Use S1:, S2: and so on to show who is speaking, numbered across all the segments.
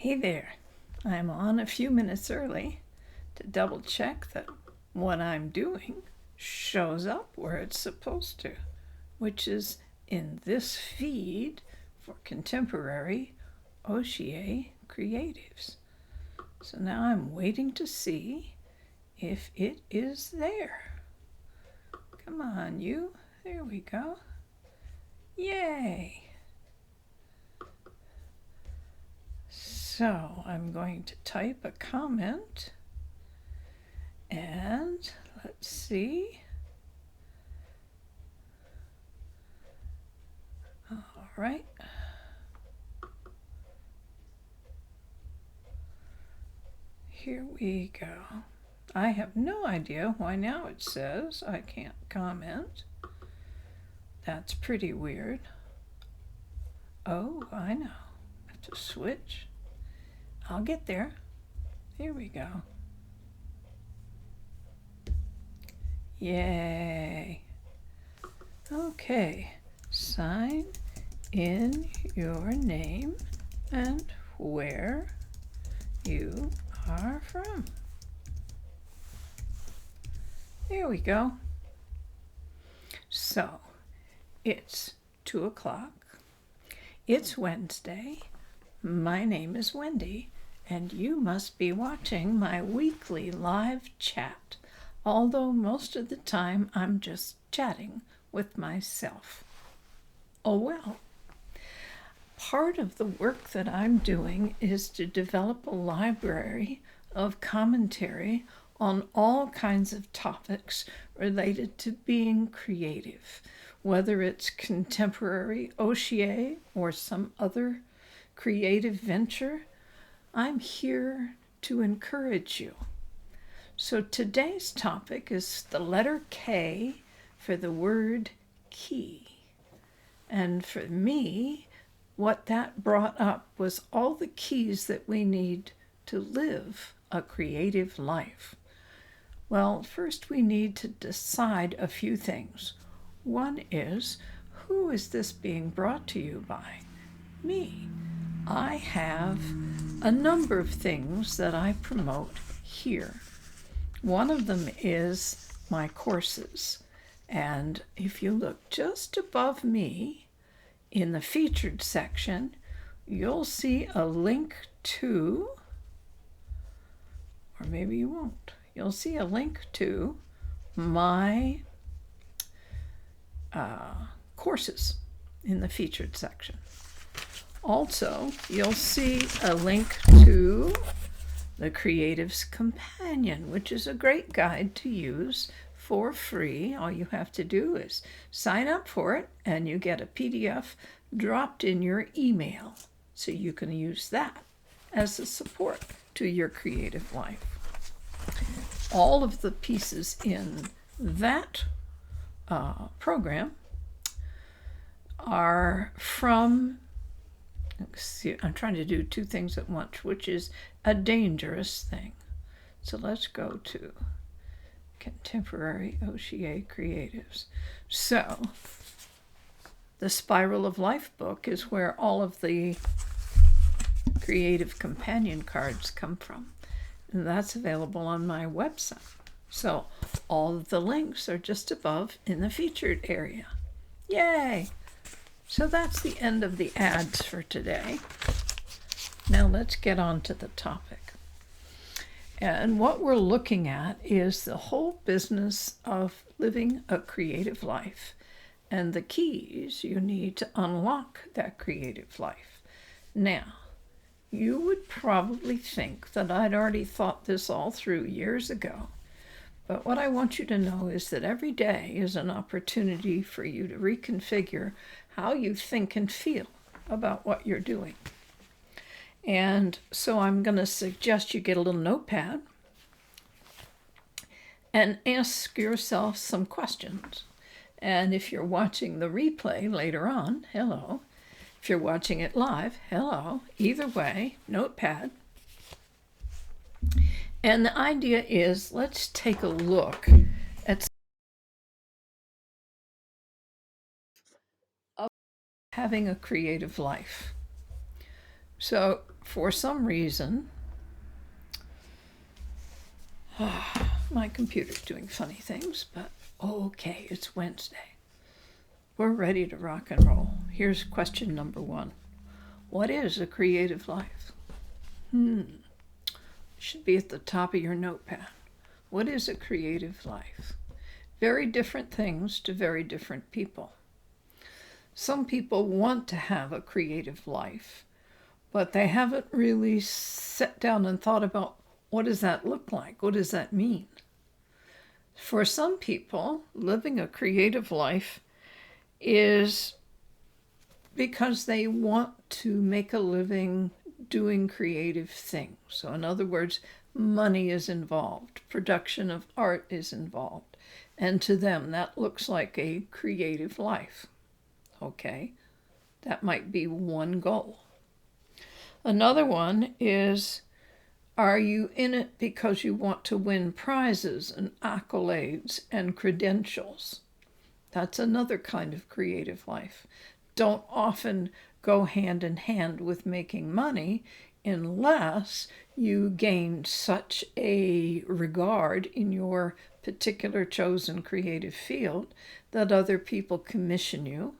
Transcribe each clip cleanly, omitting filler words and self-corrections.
S1: Hey there, I'm on a few minutes early to double check that what I'm doing shows up where it's supposed to, which is in this feed for contemporary Oshie creatives. So now I'm waiting to see if it is there. Come on, you. There we go. Yay! So I'm going to type a comment and let's see. All right. Here we go. I have no idea why now it says I can't comment. That's pretty weird. Oh, I know. I have to switch. I'll get there. Here we go. Yay. Okay. Sign in your name and where you are from. There we go. So, it's 2 o'clock. It's Wednesday. My name is Wendy, and you must be watching my weekly live chat, although most of the time I'm just chatting with myself. Oh well. Part of the work that I'm doing is to develop a library of commentary on all kinds of topics related to being creative, whether it's contemporary Oshie or some other creative venture. I'm here to encourage you. So today's topic is the letter K for the word key. And for me, what that brought up was all the keys that we need to live a creative life. Well, first we need to decide a few things. One is, who is this being brought to you by? Me. I have a number of things that I promote here. One of them is my courses. And if you look just above me in the featured section, you'll see a link to, or maybe you won't, you'll see a link to my courses in the featured section. Also, you'll see a link to the Creative's Companion, which is a great guide to use for free. All you have to do is sign up for it, and you get a PDF dropped in your email. So you can use that as a support to your creative life. All of the pieces in that program are from, I'm trying to do two things at once, which is a dangerous thing. So let's go to Contemporary Oshie Creatives. So the Spiral of Life book is where all of the Creative Companion cards come from. And that's available on my website. So all of the links are just above in the featured area. Yay! So that's the end of the ads for today. Now let's get on to the topic. And what we're looking at is the whole business of living a creative life and the keys you need to unlock that creative life. Now, you would probably think that I'd already thought this all through years ago. But what I want you to know is that every day is an opportunity for you to reconfigure how you think and feel about what you're doing. And so I'm going to suggest you get a little notepad and ask yourself some questions. And if you're watching the replay later on, hello. If you're watching it live, hello. Either way, notepad. And the idea is, let's take a look at having a creative life. So for some reason, my computer's doing funny things, but okay, it's Wednesday. We're ready to rock and roll. Here's question number 1. What is a creative life? Should be at the top of your notepad. What is a creative life? Very different things to very different people. Some people want to have a creative life, but they haven't really sat down and thought about, what does that look like? What does that mean? For some people, living a creative life is because they want to make a living doing creative things. So in other words, money is involved, production of art is involved, and to them that looks like a creative life. Okay, that might be one goal. Another one is, are you in it because you want to win prizes and accolades and credentials? That's another kind of creative life. Don't often go hand in hand with making money unless you gain such a regard in your particular chosen creative field that other people commission you,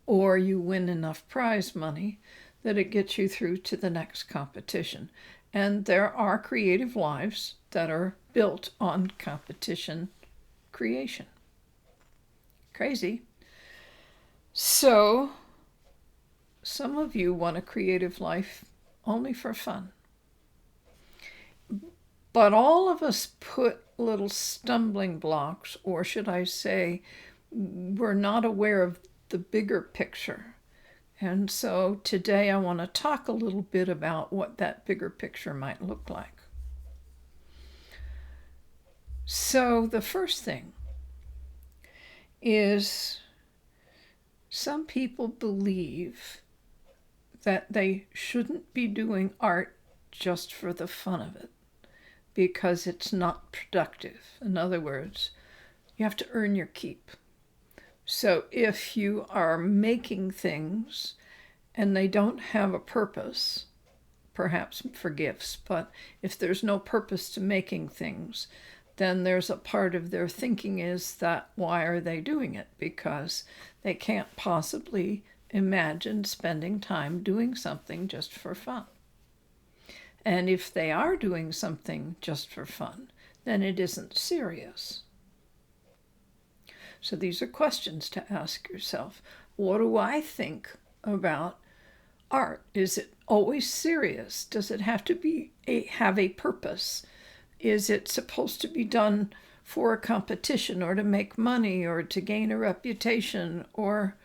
S1: or you win enough prize money that it gets you through to the next competition. And there are creative lives that are built on competition creation. Crazy. So, some of you want a creative life only for fun. But all of us put little stumbling blocks, or should I say, we're not aware of the bigger picture. And so today I want to talk a little bit about what that bigger picture might look like. So the first thing is, some people believe that they shouldn't be doing art just for the fun of it because it's not productive. In other words, you have to earn your keep. So if you are making things and they don't have a purpose, perhaps for gifts, but if there's no purpose to making things, then there's a part of their thinking is that, why are they doing it? Because they can't possibly imagine spending time doing something just for fun. And if they are doing something just for fun, then it isn't serious. So these are questions to ask yourself. What do I think about art? Is it always serious? Does it have to have a purpose? Is it supposed to be done for a competition or to make money or to gain a reputation or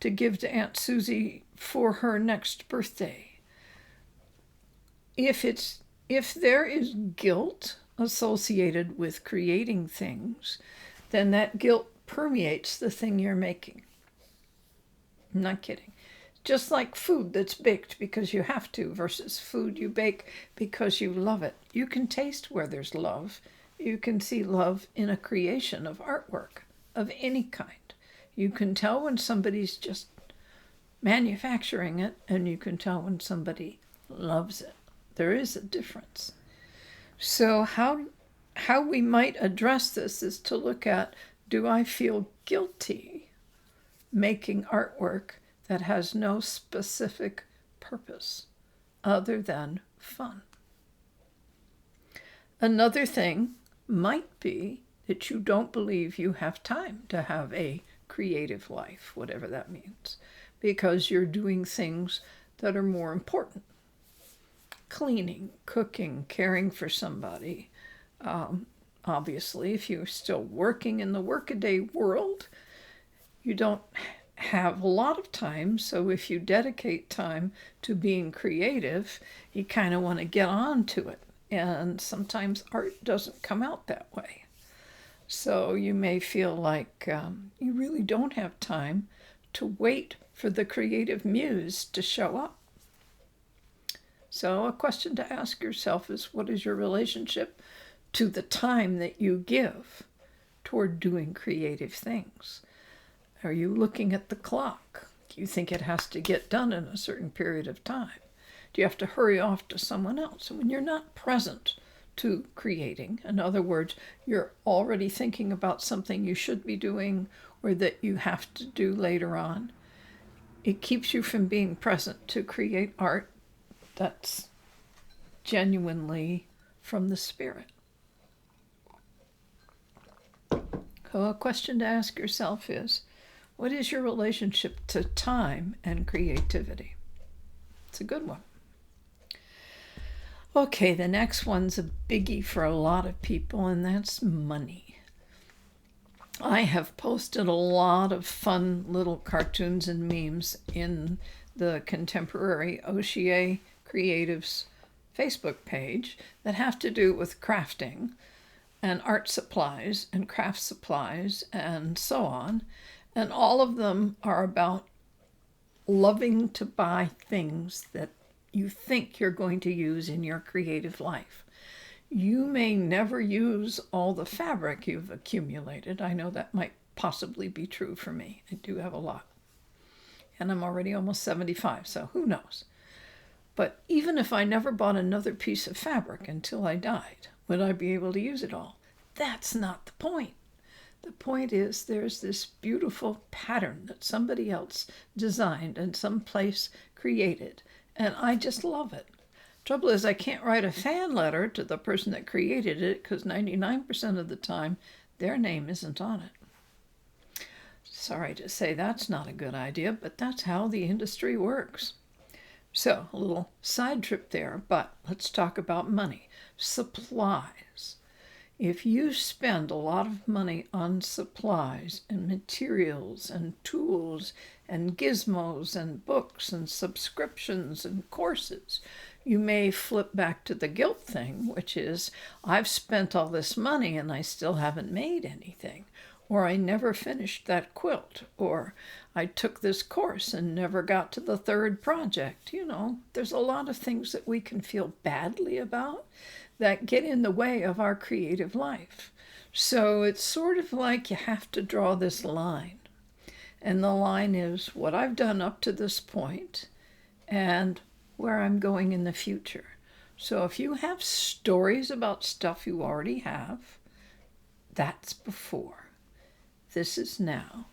S1: to give to Aunt Susie for her next birthday? If there is guilt associated with creating things, then that guilt permeates the thing you're making. I'm not kidding. Just like food that's baked because you have to versus food you bake because you love it. You can taste where there's love. You can see love in a creation of artwork of any kind. You can tell when somebody's just manufacturing it, and you can tell when somebody loves it. There is a difference. So how we might address this is to look at, do I feel guilty making artwork that has no specific purpose other than fun? Another thing might be that you don't believe you have time to have a creative life, whatever that means, because you're doing things that are more important. Cleaning, cooking, caring for somebody. Obviously, if you're still working in the workaday world, you don't have a lot of time. So if you dedicate time to being creative, you kind of want to get on to it. And sometimes art doesn't come out that way. So you may feel like you really don't have time to wait for the creative muse to show up. So a question to ask yourself is, what is your relationship to the time that you give toward doing creative things? Are you looking at the clock? Do you think it has to get done in a certain period of time? Do you have to hurry off to someone else? And when you're not present to creating, in other words, you're already thinking about something you should be doing or that you have to do later on, it keeps you from being present to create art that's genuinely from the spirit. So a question to ask yourself is, what is your relationship to time and creativity? It's a good one. Okay, the next one's a biggie for a lot of people, and that's money. I have posted a lot of fun little cartoons and memes in the Contemporary OCA Creatives Facebook page that have to do with crafting and art supplies and craft supplies and so on. And all of them are about loving to buy things that you think you're going to use in your creative life. You may never use all the fabric you've accumulated. I know that might possibly be true for me. I do have a lot. And I'm already almost 75, so who knows? But even if I never bought another piece of fabric until I died, would I be able to use it all? That's not the point. The point is there's this beautiful pattern that somebody else designed and someplace created, and I just love it. Trouble is I can't write a fan letter to the person that created it because 99% of the time their name isn't on it. Sorry to say that's not a good idea, but that's how the industry works. So, a little side trip there, but let's talk about money. Supplies. If you spend a lot of money on supplies and materials and tools and gizmos and books and subscriptions and courses, you may flip back to the guilt thing, which is, I've spent all this money and I still haven't made anything. Or I never finished that quilt. Or I took this course and never got to the third project. You know, there's a lot of things that we can feel badly about that get in the way of our creative life. So it's sort of like you have to draw this line. And the line is what I've done up to this point and where I'm going in the future. So if you have stories about stuff you already have, that's before. This is now.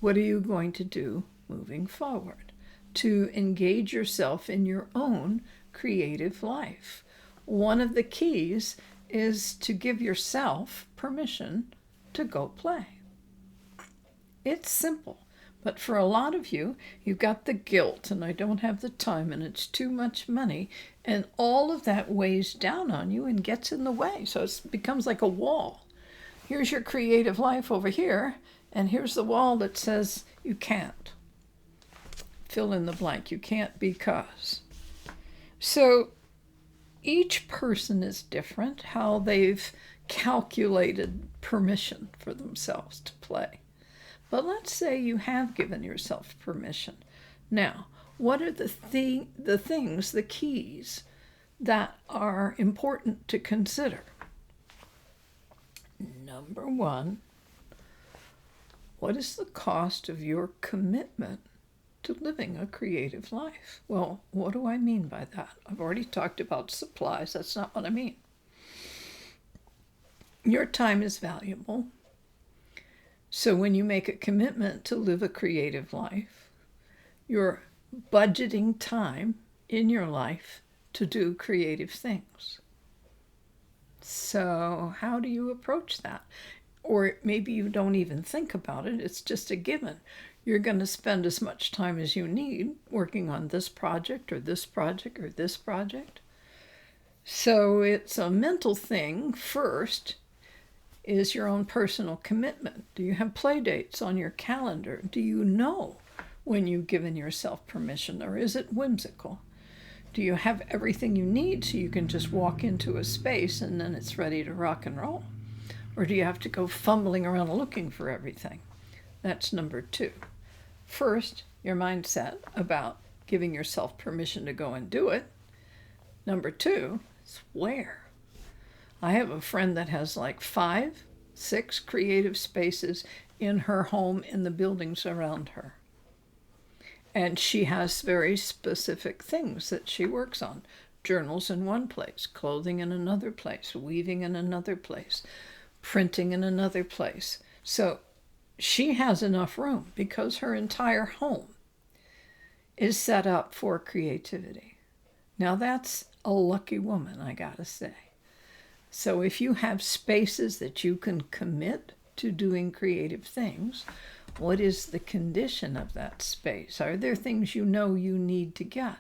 S1: What are you going to do moving forward to engage yourself in your own creative life? One of the keys is to give yourself permission to go play. It's simple, but for a lot of you, you've got the guilt and I don't have the time and it's too much money, and all of that weighs down on you and gets in the way. So it becomes like a wall. Here's your creative life over here, and here's the wall that says you can't. Fill in the blank. You can't because. So each person is different, how they've calculated permission for themselves to play. But let's say you have given yourself permission. Now, what are the things, the keys that are important to consider? Number one, what is the cost of your commitment to living a creative life? Well, what do I mean by that? I've already talked about supplies. That's not what I mean. Your time is valuable. So when you make a commitment to live a creative life, you're budgeting time in your life to do creative things. So how do you approach that? Or maybe you don't even think about it. It's just a given. You're going to spend as much time as you need working on this project or this project or this project. So it's a mental thing first, is your own personal commitment. Do you have play dates on your calendar? Do you know when you've given yourself permission, or is it whimsical? Do you have everything you need so you can just walk into a space and then it's ready to rock and roll? Or do you have to go fumbling around looking for everything? That's number two. First, your mindset about giving yourself permission to go and do it. Number two is where. I have a friend that has like 5, 6 creative spaces in her home in the buildings around her. And she has very specific things that she works on. Journals in one place, clothing in another place, weaving in another place, printing in another place. So she has enough room because her entire home is set up for creativity. Now that's a lucky woman, I gotta say. So if you have spaces that you can commit to doing creative things, what is the condition of that space? Are there things you know you need to get?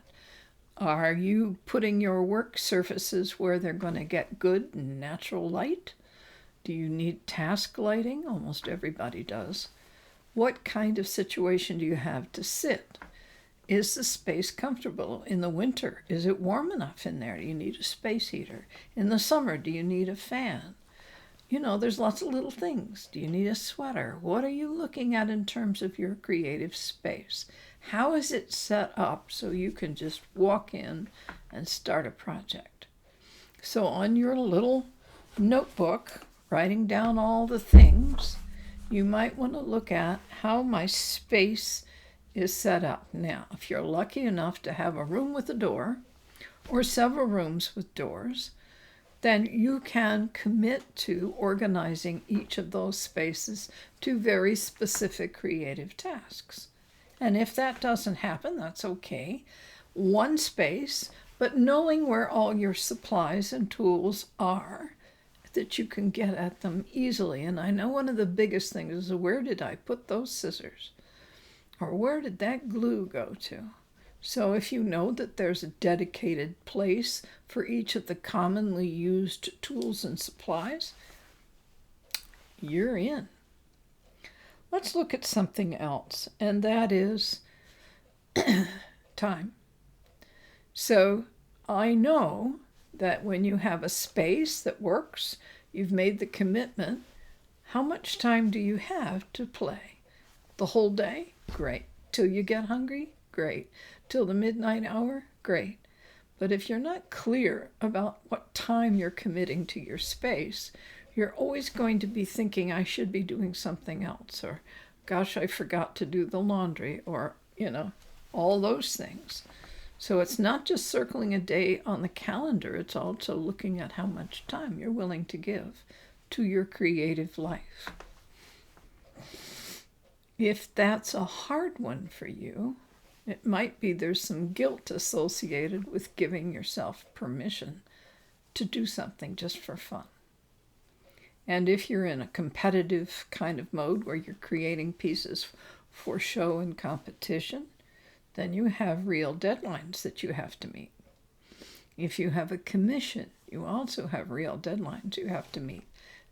S1: Are you putting your work surfaces where they're going to get good and natural light? Do you need task lighting? Almost everybody does. What kind of situation do you have to sit? Is the space comfortable in the winter? Is it warm enough in there? Do you need a space heater? In the summer, do you need a fan? There's lots of little things. Do you need a sweater? What are you looking at in terms of your creative space? How is it set up so you can just walk in and start a project? So on your little notebook, writing down all the things, you might want to look at how my space is set up. Now, if you're lucky enough to have a room with a door or several rooms with doors, then you can commit to organizing each of those spaces to very specific creative tasks. And if that doesn't happen, that's okay. One space, but knowing where all your supplies and tools are, that you can get at them easily. And I know one of the biggest things is, where did I put those scissors? Or where did that glue go to? So if you know that there's a dedicated place for each of the commonly used tools and supplies, you're in. Let's look at something else, and that is time. So I know that when you have a space that works, you've made the commitment. How much time do you have to play? The whole day? Great. Till you get hungry? Great. Till the midnight hour? Great. But if you're not clear about what time you're committing to your space, you're always going to be thinking, I should be doing something else, or gosh, I forgot to do the laundry, or, all those things. So it's not just circling a day on the calendar, it's also looking at how much time you're willing to give to your creative life. If that's a hard one for you, it might be there's some guilt associated with giving yourself permission to do something just for fun. And if you're in a competitive kind of mode where you're creating pieces for show and competition, then you have real deadlines that you have to meet. If you have a commission, you also have real deadlines you have to meet.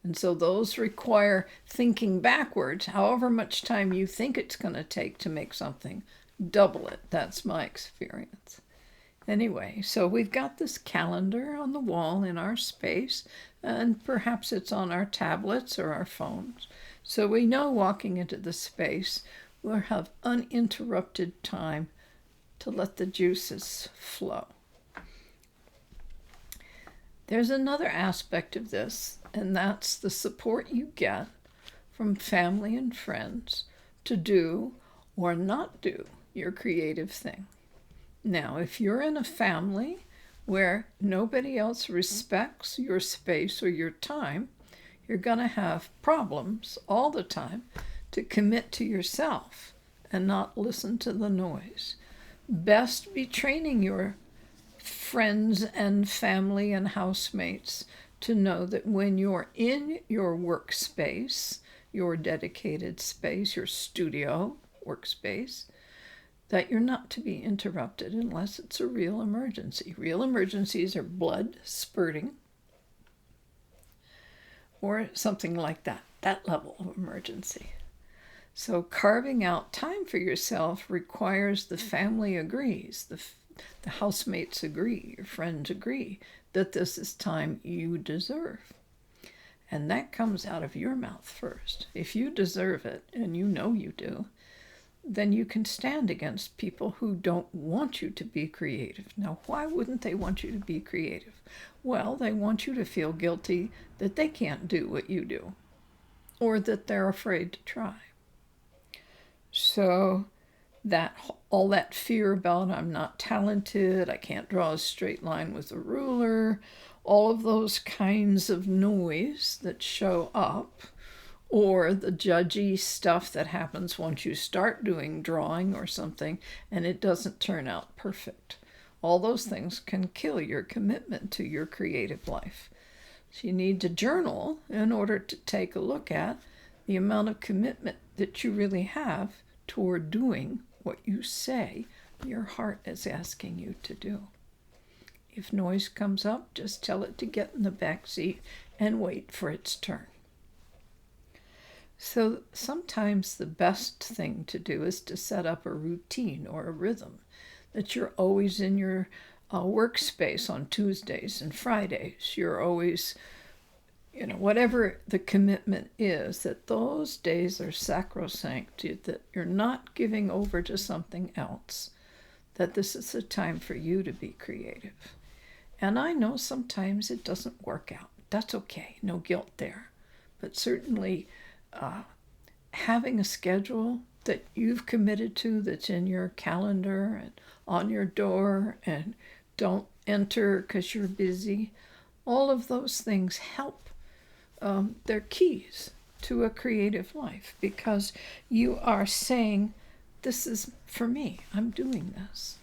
S1: And so those require thinking backwards. However much time you think it's going to take to make something, double it. That's my experience. Anyway, so we've got this calendar on the wall in our space, and perhaps it's on our tablets or our phones. So we know walking into the space, we'll have uninterrupted time to let the juices flow. There's another aspect of this, and that's the support you get from family and friends to do or not do your creative thing. Now, if you're in a family where nobody else respects your space or your time, you're going to have problems all the time to commit to yourself and not listen to the noise. Best be training your friends and family and housemates to know that when you're in your workspace, your dedicated space, your studio workspace, that you're not to be interrupted unless it's a real emergency. Real emergencies are blood spurting or something like that level of emergency. So carving out time for yourself requires the family agrees, the housemates agree, your friends agree that this is time you deserve. And that comes out of your mouth first. If you deserve it, and you know you do, then you can stand against people who don't want you to be creative. Now, why wouldn't they want you to be creative? Well, they want you to feel guilty that they can't do what you do, or that they're afraid to try. So that all that fear about I'm not talented, I can't draw a straight line with a ruler, all of those kinds of noise that show up, or the judgy stuff that happens once you start doing drawing or something and it doesn't turn out perfect. All those things can kill your commitment to your creative life. So you need to journal in order to take a look at the amount of commitment that you really have toward doing what you say your heart is asking you to do. If noise comes up, just tell it to get in the back seat and wait for its turn. So sometimes the best thing to do is to set up a routine or a rhythm, that you're always in your workspace on Tuesdays and Fridays. You're always, whatever the commitment is, that those days are sacrosanct, that you're not giving over to something else, that this is a time for you to be creative. And I know sometimes it doesn't work out. That's okay. No guilt there. But certainly having a schedule that you've committed to, that's in your calendar and on your door, and don't enter because you're busy, all of those things help. They're keys to a creative life, because you are saying, this is for me, I'm doing this.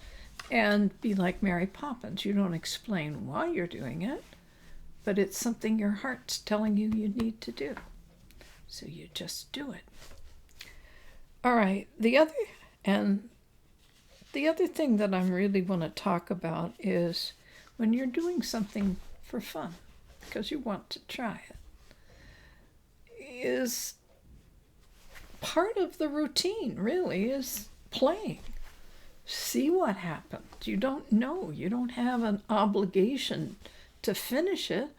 S1: And be like Mary Poppins, you don't explain why you're doing it, but it's something your heart's telling you you need to do. So you just do it. All right, the other thing that I really want to talk about is when you're doing something for fun, because you want to try it, is part of the routine, really, is playing. See what happens. You don't know. You don't have an obligation to finish it,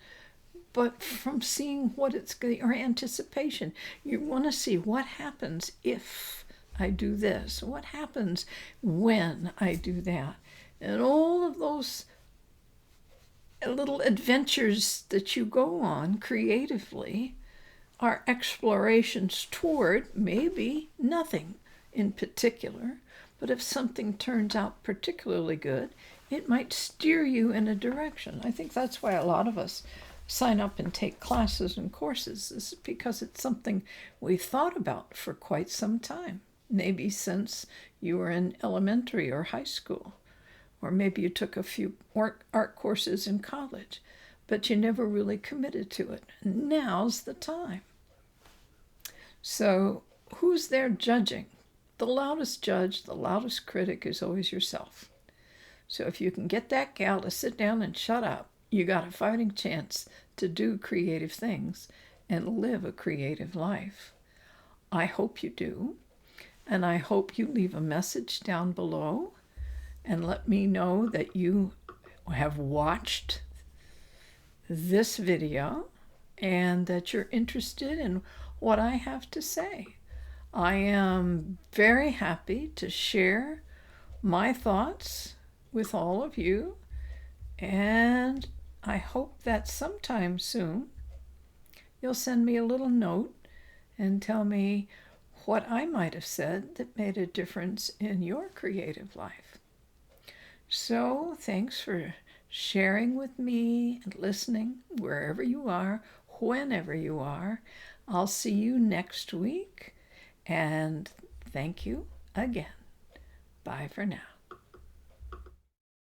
S1: but from seeing what it's going, or anticipation, you want to see what happens if I do this, what happens when I do that. And all of those little adventures that you go on creatively are explorations toward maybe nothing in particular, but if something turns out particularly good, it might steer you in a direction. I think that's why a lot of us sign up and take classes and courses, is because it's something we thought about for quite some time. Maybe since you were in elementary or high school, or maybe you took a few art courses in college, but you never really committed to it. Now's the time. So who's there judging? The loudest judge, the loudest critic is always yourself. So if you can get that gal to sit down and shut up, you got a fighting chance to do creative things and live a creative life. I hope you do. And I hope you leave a message down below and let me know that you have watched this video and that you're interested in what I have to say. I am very happy to share my thoughts with all of you, and I hope that sometime soon you'll send me a little note and tell me what I might have said that made a difference in your creative life. So thanks for sharing with me and listening wherever you are, whenever you are. I'll see you next week, and thank you again. Bye for now.